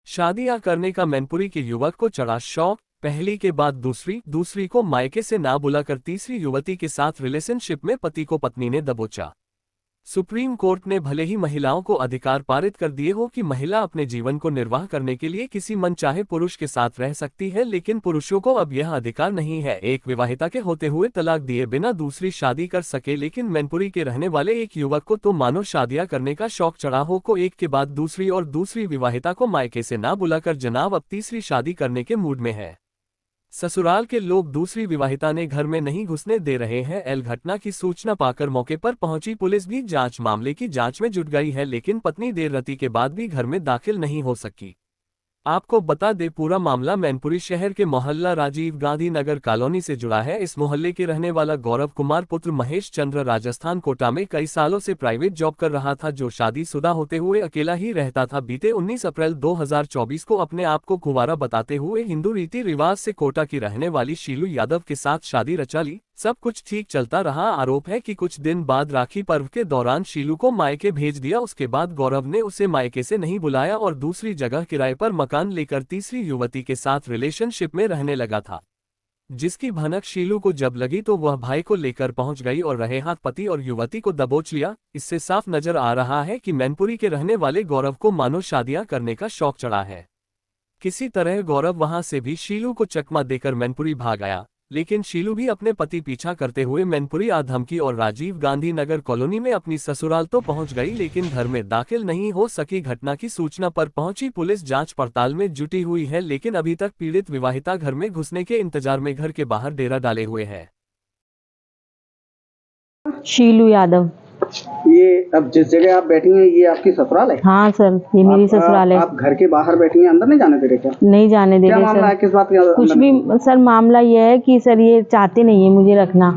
शादियां करने का मैनपुरी के युवक को चढ़ा शौक। पहली के बाद दूसरी को मायके से ना बुलाकर तीसरी युवती के साथ रिलेशनशिप में पति को पत्नी ने दबोचा। सुप्रीम कोर्ट ने भले ही महिलाओं को अधिकार पारित कर दिए हो कि महिला अपने जीवन को निर्वाह करने के लिए किसी मनचाहे पुरुष के साथ रह सकती है, लेकिन पुरुषों को अब यह अधिकार नहीं है। एक विवाहिता के होते हुए तलाक दिए बिना दूसरी शादी कर सके, लेकिन मैनपुरी के रहने वाले एक युवक को तो मानो शादियां करने का शौक चढ़ा हो को एक के बाद दूसरी और दूसरी विवाहिता को मायके से ना बुलाकर जनाब अब तीसरी शादी करने के मूड में है। ससुराल के लोग दूसरी विवाहिता ने घर में नहीं घुसने दे रहे हैं। घटना की सूचना पाकर मौके पर पहुंची पुलिस भी मामले की जांच में जुट गई है, लेकिन पत्नी देर रात के बाद भी घर में दाखिल नहीं हो सकी। आपको बता दे पूरा मामला मैनपुरी शहर के मोहल्ला राजीव गांधी नगर कॉलोनी से जुड़ा है। इस मोहल्ले के रहने वाला गौरव कुमार पुत्र महेश चंद्र राजस्थान कोटा में कई सालों से प्राइवेट जॉब कर रहा था, जो शादीशुदा होते हुए अकेला ही रहता था। बीते 19 अप्रैल 2024 को अपने आप को कुंवारा बताते हुए हिंदू रीति रिवाज से कोटा की रहने वाली शीलू यादव के साथ शादी रचा ली। सब कुछ ठीक चलता रहा। आरोप है कि कुछ दिन बाद राखी पर्व के दौरान शीलू को मायके भेज दिया। उसके बाद गौरव ने उसे मायके से नहीं बुलाया और दूसरी जगह किराए पर मकान लेकर तीसरी युवती के साथ रिलेशनशिप में रहने लगा था, जिसकी भनक शीलू को जब लगी तो वह भाई को लेकर पहुंच गई और रहे हाथ पति और युवती को दबोच लिया। इससे साफ नजर आ रहा है कि मैनपुरी के रहने वाले गौरव को मानो शादियां करने का शौक चढ़ा है। किसी तरह गौरव वहां से भी शीलू को चकमा देकर मैनपुरी भाग आया, लेकिन शीलू भी अपने पति पीछा करते हुए मैनपुरी आधमकी और राजीव गांधी नगर कॉलोनी में अपनी ससुराल तो पहुंच गई, लेकिन घर में दाखिल नहीं हो सकी। घटना की सूचना पर पहुंची पुलिस जांच पड़ताल में जुटी हुई है, लेकिन अभी तक पीड़ित विवाहिता घर में घुसने के इंतजार में घर के बाहर डेरा डाले हुए है। शीलू यादव। ये अब जिस जगह आप बैठी हैं ये आपकी ससुराल है? हाँ सर, ये मेरी ससुराल है। आप घर के बाहर बैठी हैं, अंदर नहीं जाने दे रहे क्या? नहीं जाने दे रहे मामला है, सर। किस बात का? कुछ भी सर, मामला ये है कि सर ये चाहते नहीं है मुझे रखना।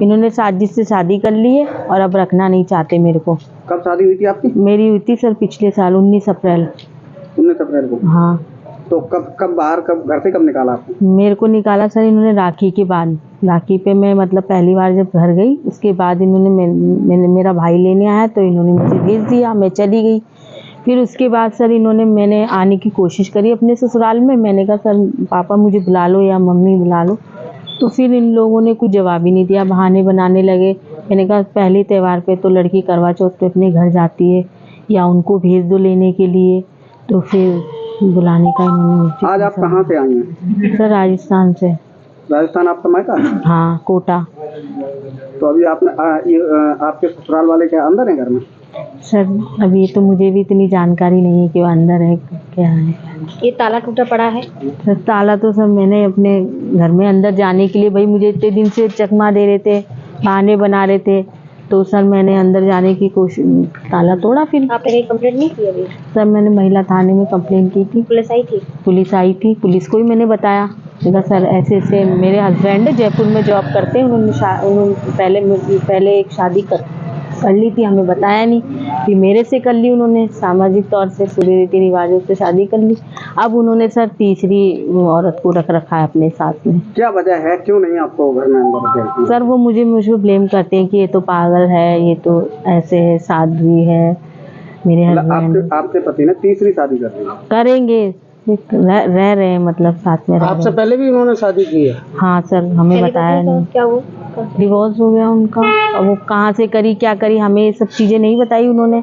इन्होंने साजिश से शादी कर ली है और अब रखना नहीं चाहते मेरे को। कब शादी हुई थी आपकी? मेरी हुई थी सर पिछले साल 19 अप्रैल। 19 अप्रैल को? हाँ। तो कब बाहर, कब घर से कब निकाला आपको? मेरे को निकाला सर इन्होंने राखी के बाद। राखी पे मैं मतलब पहली बार जब घर गई, उसके बाद इन्होंने मैंने मेरा भाई लेने आया तो इन्होंने मुझे भेज दिया, मैं चली गई। फिर उसके बाद सर मैंने आने की कोशिश करी अपने ससुराल में। मैंने कहा सर पापा मुझे बुला लो या मम्मी बुला लो, तो फिर इन लोगों ने कुछ जवाब ही नहीं दिया, बहाने बनाने लगे। मैंने कहा पहले त्यौहार पे तो लड़की करवा चौथ पे अपने घर जाती है, या उनको भेज दो लेने के लिए, तो फिर बुलाने का इन्होंने। आज आप कहाँ से आई हैं? सर राजस्थान से। राजस्थान आपका मायका? हाँ, कोटा। तो अभी आपने आपके ससुराल वाले क्या अंदर हैं घर में? सर अभी तो मुझे भी इतनी जानकारी नहीं है कि वो अंदर है क्या है। ये ताला टूटा पड़ा है? सर ताला तो सर मैंने अपने घर में अंदर जाने के लिए, भाई मुझे इतने दिन से चकमा दे रहे थे, बहाने बना रहे थे, तो सर मैंने अंदर जाने की कोशिश, ताला तोड़ा। फिर आपने कहीं कंप्लेंट नहीं की अभी? सर मैंने महिला थाने में कंप्लेंट की थी। पुलिस आई थी? पुलिस आई थी, पुलिस को ही मैंने बताया। देखा सर ऐसे ऐसे मेरे हस्बैंड जयपुर में जॉब करते हैं, उन्होंने पहले एक शादी कर ली थी, हमें बताया नहीं, फिर मेरे से कर ली उन्होंने, सामाजिक तौर से पूरे रीति रिवाजों से शादी कर ली। अब उन्होंने सर तीसरी औरत को रखा है अपने साथ में। क्या वजह है, क्यों नहीं आपको घर में अंदर? सर वो मुझे ब्लेम करते हैं कि ये तो पागल है, ये तो ऐसे है, साध्वी है मेरे हस्बैंड। आपके पति ने तीसरी शादी कर ली? करेंगे, रह रहे हैं मतलब साथ में। आपसे पहले भी उन्होंने शादी की है? हाँ सर, हमें बताया नहीं। क्या वो डिवोर्स हो गया उनका, और वो कहाँ से करी क्या करी हमें ये सब चीजें नहीं बताई उन्होंने।